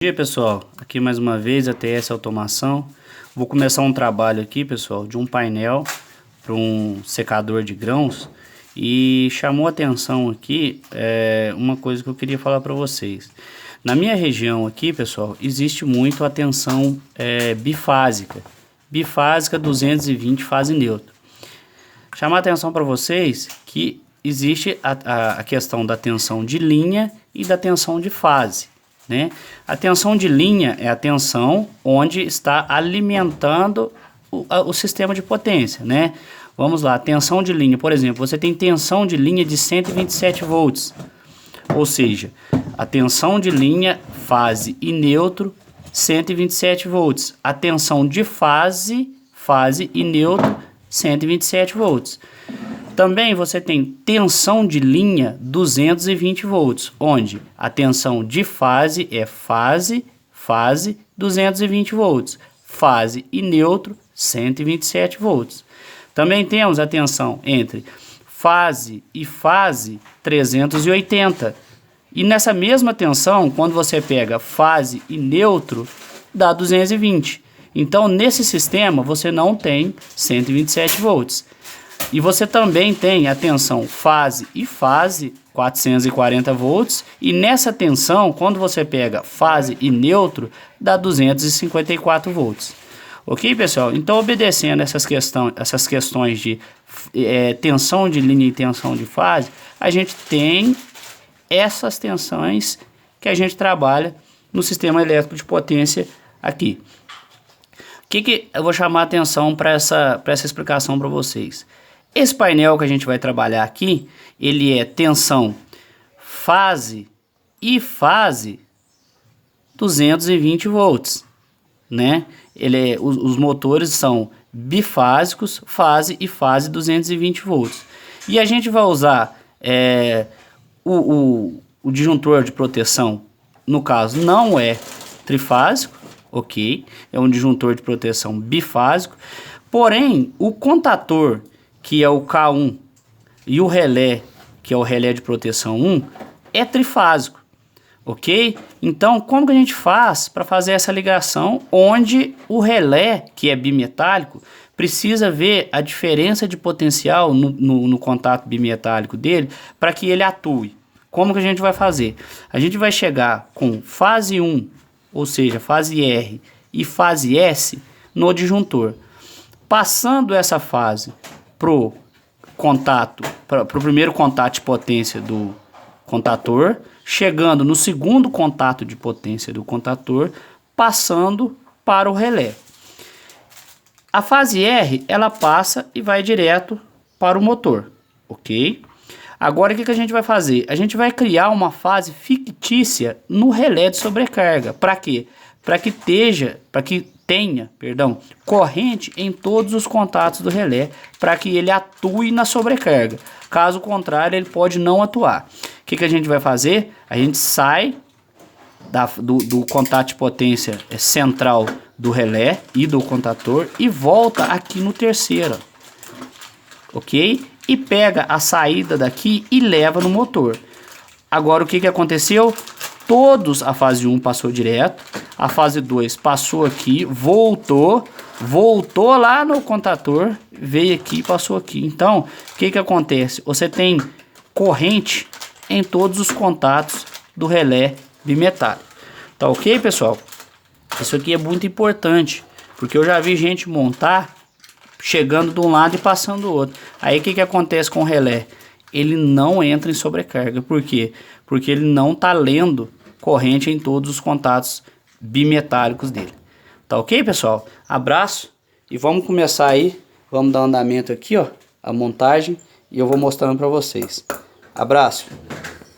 Bom dia, pessoal, aqui mais uma vez a TS Automação. Vou começar um trabalho aqui, pessoal, de um painel para um secador de grãos, e chamou a atenção aqui uma coisa que eu queria falar para vocês. Na minha região aqui, pessoal, existe muito a tensão bifásica 220 fase neutra. Chamar a atenção para vocês que existe a questão da tensão de linha e da tensão de fase. A tensão de linha é a tensão onde está alimentando o sistema de potência, Vamos lá, tensão de linha, por exemplo, você tem tensão de linha de 127 volts, ou seja, a tensão de linha fase e neutro 127 volts, a tensão de fase e neutro 127 volts. Também você tem tensão de linha 220 volts, onde a tensão de fase é fase 220 volts, fase e neutro 127 volts. Também temos a tensão entre fase e fase 380. E nessa mesma tensão, quando você pega fase e neutro, dá 220. Então, nesse sistema, você não tem 127 volts. E você também tem a tensão fase e fase 440 volts, e nessa tensão, quando você pega fase e neutro, dá 254 volts. Ok, pessoal? Então, obedecendo essas questões de tensão de linha e tensão de fase, a gente tem essas tensões que a gente trabalha no sistema elétrico de potência aqui. O que eu vou chamar a atenção para essa explicação para vocês? Esse painel que a gente vai trabalhar aqui, ele é tensão fase e fase 220 volts, Os motores são bifásicos, fase e fase 220 volts. E a gente vai usar o disjuntor de proteção, no caso não é trifásico, ok? É um disjuntor de proteção bifásico, porém o contator, que é o K1, e o relé, que é o relé de proteção 1, é trifásico, ok? Então, como que a gente faz para fazer essa ligação, onde o relé, que é bimetálico, precisa ver a diferença de potencial no contato bimetálico dele, para que ele atue? Como que a gente vai fazer? A gente vai chegar com fase 1, ou seja, fase R e fase S no disjuntor, passando essa fase para o primeiro contato de potência do contator, chegando no segundo contato de potência do contator, passando para o relé. A fase R, ela passa e vai direto para o motor, ok? Agora, o que a gente vai fazer? A gente vai criar uma fase fictícia no relé de sobrecarga. Para quê? Para que tenha corrente em todos os contatos do relé, para que ele atue na sobrecarga. Caso contrário, ele pode não atuar. O que a gente vai fazer? A gente sai do contato de potência central do relé e do contator e volta aqui no terceiro, ok? E pega a saída daqui e leva no motor. Agora, o que aconteceu? A fase 1 passou direto, a fase 2 passou aqui, voltou lá no contator, veio aqui e passou aqui. Então, o que acontece? Você tem corrente em todos os contatos do relé bimetálico. Tá ok, pessoal? Isso aqui é muito importante, porque eu já vi gente montar chegando de um lado e passando do outro. Aí o que acontece com o relé? Ele não entra em sobrecarga. Por quê? Porque ele não está lendo corrente em todos os contatos bimetálicos dele. Tá ok, pessoal? Abraço e vamos começar aí. Vamos dar andamento aqui, a montagem, e eu vou mostrando para vocês. Abraço!